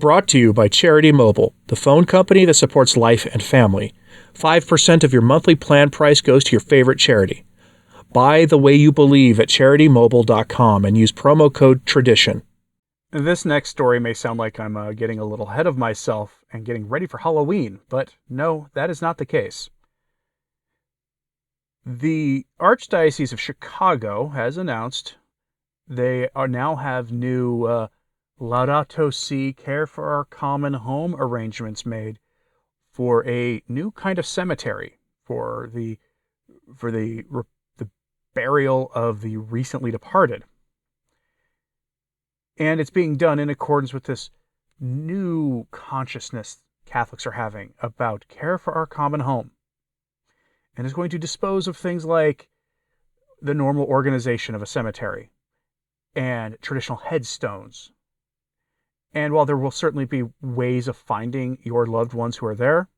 brought to you by Charity Mobile, the phone company that supports life and family. 5% of your monthly plan price goes to your favorite charity. Buy the way you believe at CharityMobile.com and use promo code TRADITION. This next story may sound like I'm getting a little ahead of myself and getting ready for Halloween, but no, that is not the case. The Archdiocese of Chicago has announced they now have new Laudato Si, Care for Our Common Home arrangements made for a new kind of cemetery for the burial of the recently departed. And it's being done in accordance with this new consciousness Catholics are having about care for our common home. And is going to dispose of things like the normal organization of a cemetery and traditional headstones. And while there will certainly be ways of finding your loved ones who are there,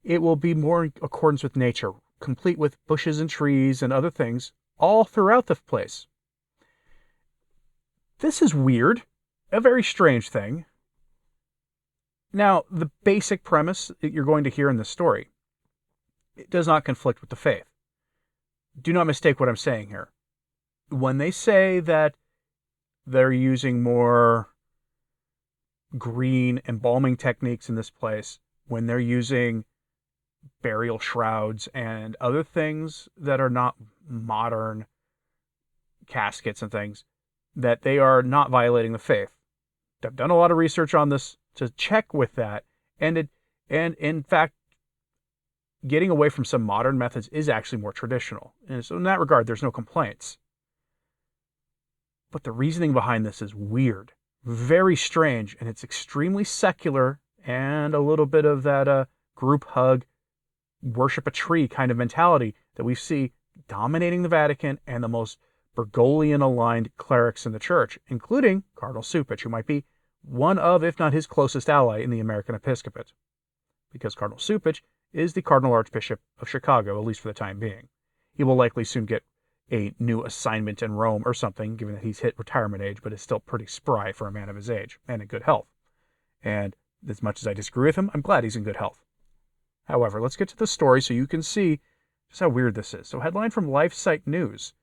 it will be more in accordance with nature, complete with bushes and trees and other things all throughout the place. This is weird, a very strange thing. Now, the basic premise that you're going to hear in this story, it does not conflict with the faith. Do not mistake what I'm saying here. When they say that they're using more green embalming techniques in this place, when they're using burial shrouds and other things that are not modern caskets and things, that they are not violating the faith. I've done a lot of research on this to check with that, and in fact, getting away from some modern methods is actually more traditional. And so in that regard, there's no complaints. But the reasoning behind this is weird, very strange, and it's extremely secular and a little bit of that group hug, worship a tree kind of mentality that we see dominating the Vatican and the most Bergoglian-aligned clerics in the church, including Cardinal Cupich, who might be one of, if not his closest ally in the American episcopate, because Cardinal Cupich is the Cardinal Archbishop of Chicago, at least for the time being. He will likely soon get a new assignment in Rome or something, given that he's hit retirement age, but is still pretty spry for a man of his age and in good health. And as much as I disagree with him, I'm glad he's in good health. However, let's get to the story so you can see just how weird this is. So, headline from LifeSite News.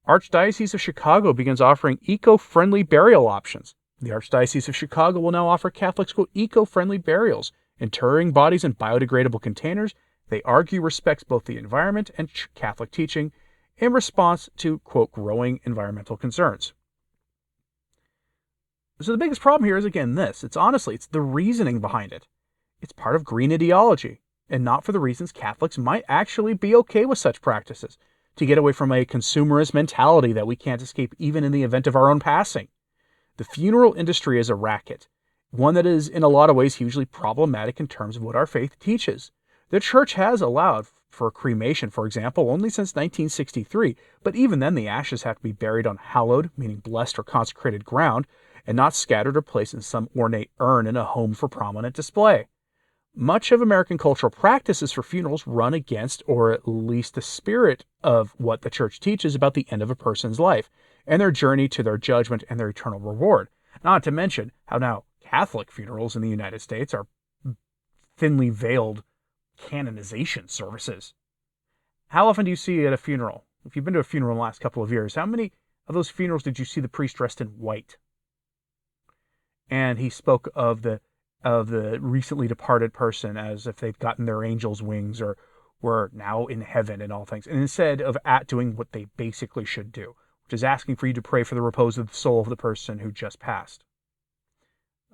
Archdiocese of Chicago begins offering eco-friendly burial options. The Archdiocese of Chicago will now offer Catholics, quote, eco-friendly burials, interring bodies in biodegradable containers. They argue respects both the environment and Catholic teaching in response to, quote, growing environmental concerns. So the biggest problem here is, again, this. It's the reasoning behind it. It's part of green ideology, and not for the reasons Catholics might actually be okay with such practices, to get away from a consumerist mentality that we can't escape even in the event of our own passing. The funeral industry is a racket, one that is in a lot of ways hugely problematic in terms of what our faith teaches. The church has allowed for cremation, for example, only since 1963, but even then the ashes have to be buried on hallowed, meaning blessed or consecrated ground, and not scattered or placed in some ornate urn in a home for prominent display. Much of American cultural practices for funerals run against, or at least the spirit of, what the church teaches about the end of a person's life, and their journey to their judgment and their eternal reward. Not to mention how now Catholic funerals in the United States are thinly veiled canonization services. How often do you see at a funeral? If you've been to a funeral in the last couple of years, how many of those funerals did you see the priest dressed in white? And he spoke of the recently departed person as if they've gotten their angel's wings or were now in heaven and all things. And instead of doing what they basically should do, which is asking for you to pray for the repose of the soul of the person who just passed.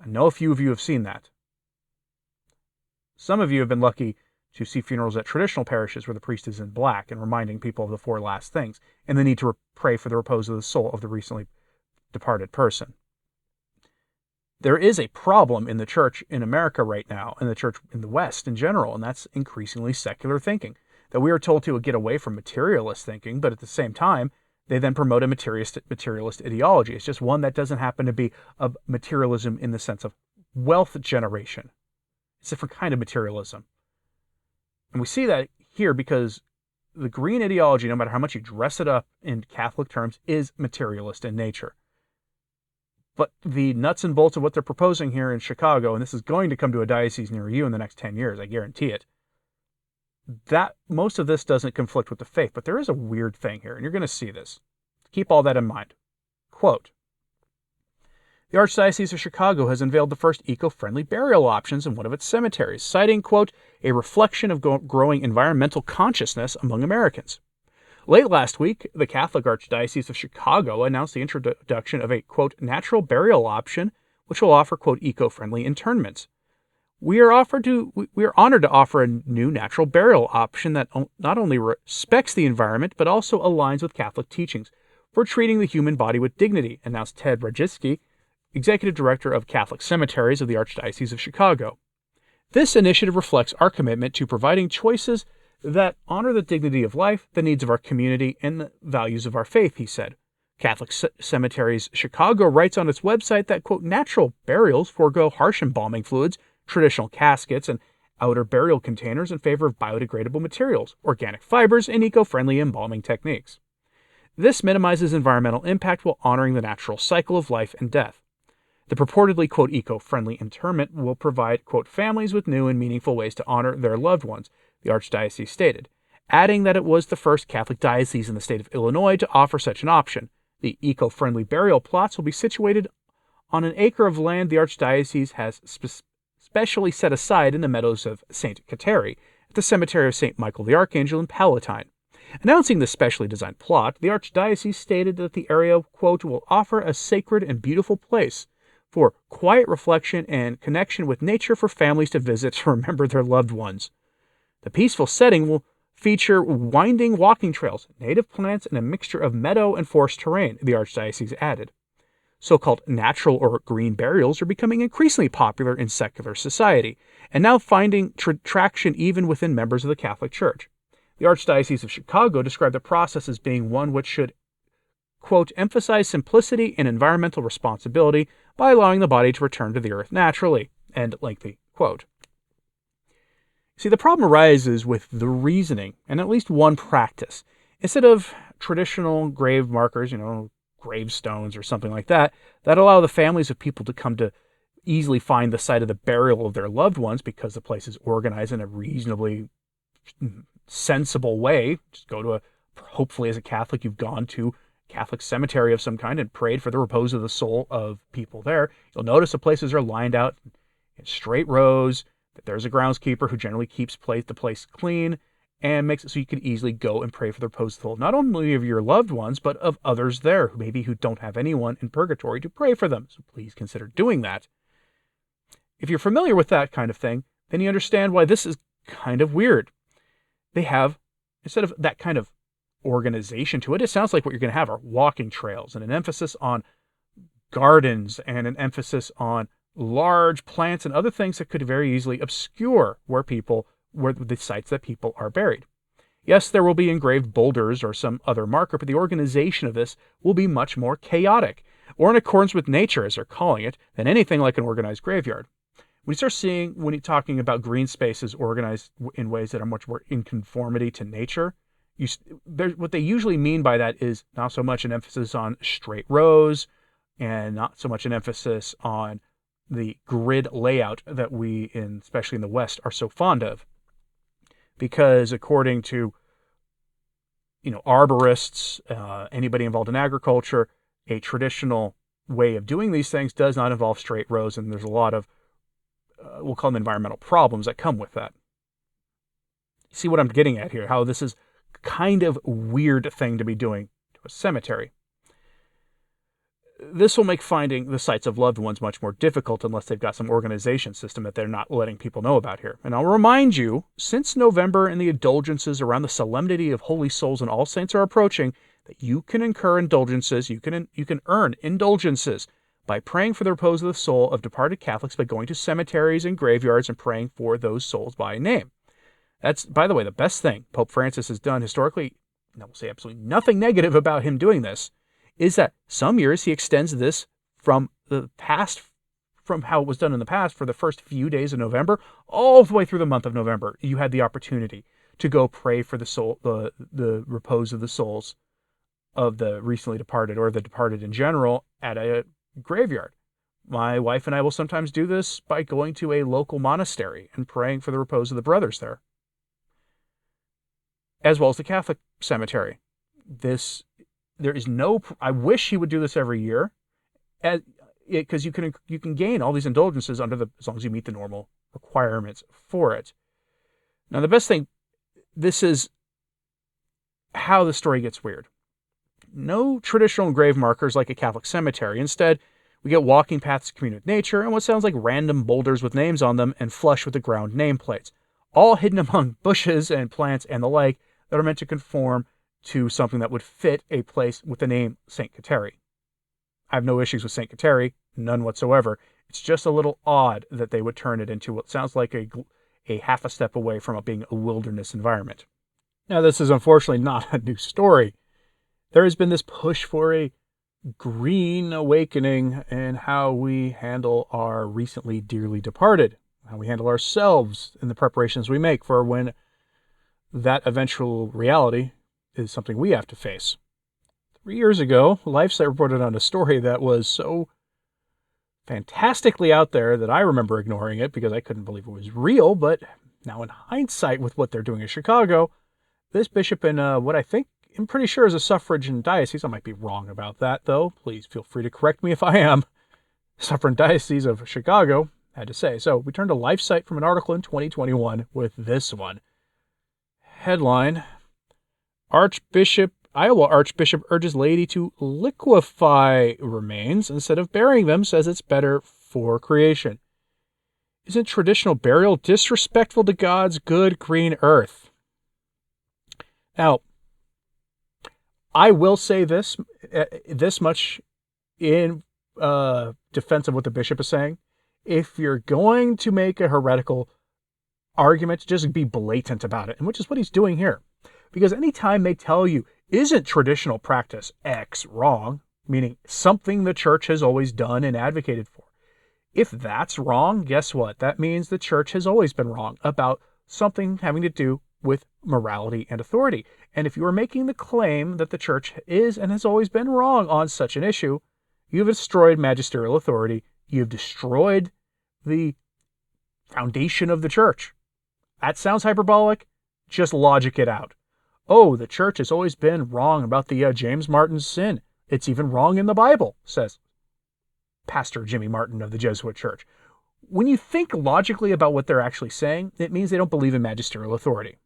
I know a few of you have seen that. Some of you have been lucky to see funerals at traditional parishes where the priest is in black and reminding people of the four last things, and the need to pray for the repose of the soul of the recently departed person. There is a problem in the church in America right now, and the church in the West in general, and that's increasingly secular thinking. That we are told to get away from materialist thinking, but at the same time, they then promote a materialist ideology. It's just one that doesn't happen to be of materialism in the sense of wealth generation. It's a different kind of materialism. And we see that here because the green ideology, no matter how much you dress it up in Catholic terms, is materialist in nature. But the nuts and bolts of what they're proposing here in Chicago, and this is going to come to a diocese near you in the next 10 years, I guarantee it, that most of this doesn't conflict with the faith, but there is a weird thing here, and you're going to see this. Keep all that in mind. Quote, the Archdiocese of Chicago has unveiled the first eco-friendly burial options in one of its cemeteries, citing, quote, a reflection of growing environmental consciousness among Americans. Late last week, the Catholic Archdiocese of Chicago announced the introduction of a, quote, natural burial option, which will offer, quote, eco-friendly interments. We are honored to offer a new natural burial option that not only respects the environment, but also aligns with Catholic teachings for treating the human body with dignity, announced Ted Rajitsky, Executive Director of Catholic Cemeteries of the Archdiocese of Chicago. This initiative reflects our commitment to providing choices that honor the dignity of life, the needs of our community, and the values of our faith, he said. Catholic Cemeteries Chicago writes on its website that, quote, natural burials forego harsh embalming fluids, traditional caskets, and outer burial containers in favor of biodegradable materials, organic fibers, and eco-friendly embalming techniques. This minimizes environmental impact while honoring the natural cycle of life and death. The purportedly, quote, eco-friendly interment will provide, quote, families with new and meaningful ways to honor their loved ones, the Archdiocese stated, adding that it was the first Catholic diocese in the state of Illinois to offer such an option. The eco-friendly burial plots will be situated on an acre of land the Archdiocese has specially set aside in the meadows of St. Kateri at the cemetery of St. Michael the Archangel in Palatine. Announcing the specially designed plot, the Archdiocese stated that the area, quote, will offer a sacred and beautiful place for quiet reflection and connection with nature for families to visit to remember their loved ones. The peaceful setting will feature winding walking trails, native plants, and a mixture of meadow and forest terrain, the Archdiocese added. So-called natural or green burials are becoming increasingly popular in secular society, and now finding traction even within members of the Catholic Church. The Archdiocese of Chicago described the process as being one which should, quote, emphasize simplicity and environmental responsibility by allowing the body to return to the earth naturally, end lengthy quote. See, the problem arises with the reasoning and at least one practice. Instead of traditional grave markers, gravestones or something like that, that allow the families of people to come to easily find the site of the burial of their loved ones because the place is organized in a reasonably sensible way. Just go to hopefully as a Catholic, you've gone to a Catholic cemetery of some kind and prayed for the repose of the soul of people there. You'll notice the places are lined out in straight rows, that there's a groundskeeper who generally keeps the place clean and makes it so you can easily go and pray for the repose of the soul, not only of your loved ones, but of others there who don't have anyone in purgatory to pray for them. So please consider doing that. If you're familiar with that kind of thing, then you understand why this is kind of weird. They have, instead of that kind of organization to it, it sounds like what you're going to have are walking trails and an emphasis on gardens and an emphasis on large plants and other things that could very easily obscure where the sites that people are buried. Yes, there will be engraved boulders or some other marker, but the organization of this will be much more chaotic, or in accordance with nature, as they're calling it, than anything like an organized graveyard. When you're talking about green spaces organized in ways that are much more in conformity to nature, what they usually mean by that is not so much an emphasis on straight rows and not so much an emphasis on the grid layout that we, especially in the West, are so fond of. Because according to, arborists, anybody involved in agriculture, a traditional way of doing these things does not involve straight rows, and there's a lot of, we'll call them environmental problems that come with that. See what I'm getting at here, how this is kind of weird thing to be doing to a cemetery. This will make finding the sites of loved ones much more difficult unless they've got some organization system that they're not letting people know about here. And I'll remind you, since November and the indulgences around the solemnity of Holy Souls and All Saints are approaching, that you can incur indulgences, you can earn indulgences by praying for the repose of the soul of departed Catholics by going to cemeteries and graveyards and praying for those souls by name. That's, by the way, the best thing Pope Francis has done historically, and I will say absolutely nothing negative about him doing this, is that some years he extends this from the past, from how it was done in the past for the first few days of November, all the way through the month of November. You had the opportunity to go pray for the soul, the repose of the souls of the recently departed or the departed in general at a graveyard. My wife and I will sometimes do this by going to a local monastery and praying for the repose of the brothers there, as well as the Catholic cemetery. There is no. I wish he would do this every year, because you can gain all these indulgences as long as you meet the normal requirements for it. Now, the best thing, this is how the story gets weird. No traditional grave markers like a Catholic cemetery. Instead, we get walking paths to commune with nature and what sounds like random boulders with names on them and flush with the ground nameplates, all hidden among bushes and plants and the like that are meant to conform to something that would fit a place with the name St. Kateri. I have no issues with St. Kateri, none whatsoever. It's just a little odd that they would turn it into what sounds like a half a step away from it being a wilderness environment. Now, this is unfortunately not a new story. There has been this push for a green awakening in how we handle our recently dearly departed, how we handle ourselves in the preparations we make for when that eventual reality is something we have to face. 3 years ago, LifeSite reported on a story that was so fantastically out there that I remember ignoring it because I couldn't believe it was real, but now in hindsight with what they're doing in Chicago, this bishop in what I'm pretty sure is a suffragan diocese. I might be wrong about that, though. Please feel free to correct me if I am. Suffragan Diocese of Chicago, had to say. So we turned to LifeSite from an article in 2021 with this one. Headline, Iowa Archbishop urges laity to liquefy remains instead of burying them, says it's better for creation. Isn't traditional burial disrespectful to God's good green earth? Now, I will say this much in defense of what the bishop is saying. If you're going to make a heretical argument, just be blatant about it, and which is what he's doing here. Because anytime they tell you, isn't traditional practice X wrong, meaning something the church has always done and advocated for, if that's wrong, guess what? That means the church has always been wrong about something having to do with morality and authority. And if you are making the claim that the church is and has always been wrong on such an issue, you've destroyed magisterial authority. You've destroyed the foundation of the church. That sounds hyperbolic. Just logic it out. Oh, the church has always been wrong about the James Martin's sin. It's even wrong in the Bible, says Pastor Jimmy Martin of the Jesuit Church. When you think logically about what they're actually saying, it means they don't believe in magisterial authority.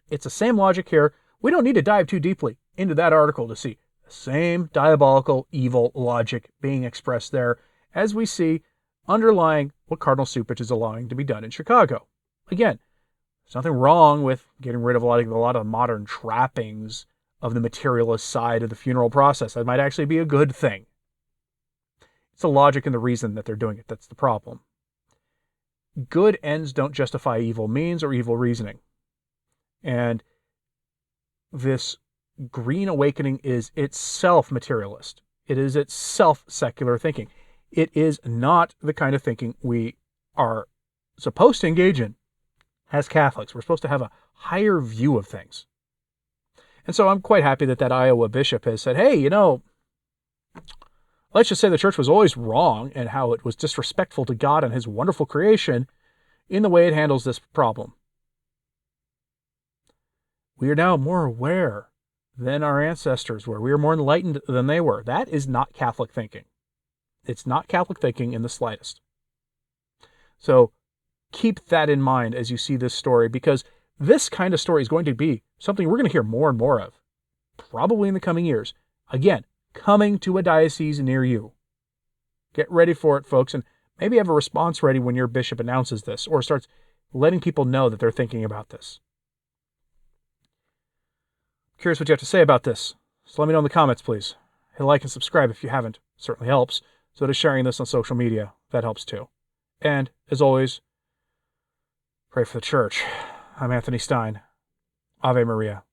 It's the same logic here. We don't need to dive too deeply into that article to see the same diabolical, evil logic being expressed there as we see underlying what Cardinal Cupich is allowing to be done in Chicago. Again, there's nothing wrong with getting rid of a lot of modern trappings of the materialist side of the funeral process. That might actually be a good thing. It's the logic and the reason that they're doing it that's the problem. Good ends don't justify evil means or evil reasoning. And this green awakening is itself materialist. It is itself secular thinking. It is not the kind of thinking we are supposed to engage in as Catholics. We're supposed to have a higher view of things. And so I'm quite happy that Iowa bishop has said, hey, let's just say the church was always wrong and how it was disrespectful to God and his wonderful creation in the way it handles this problem. We are now more aware than our ancestors were. We are more enlightened than they were. That is not Catholic thinking. It's not Catholic thinking in the slightest. So keep that in mind as you see this story, because this kind of story is going to be something we're going to hear more and more of, probably in the coming years. Again, coming to a diocese near you. Get ready for it, folks, and maybe have a response ready when your bishop announces this or starts letting people know that they're thinking about this. Curious what you have to say about this. So let me know in the comments, please. Hit like and subscribe if you haven't. It certainly helps. So does sharing this on social media. That helps too. And, as always, pray for the church. I'm Anthony Stine. Ave Maria.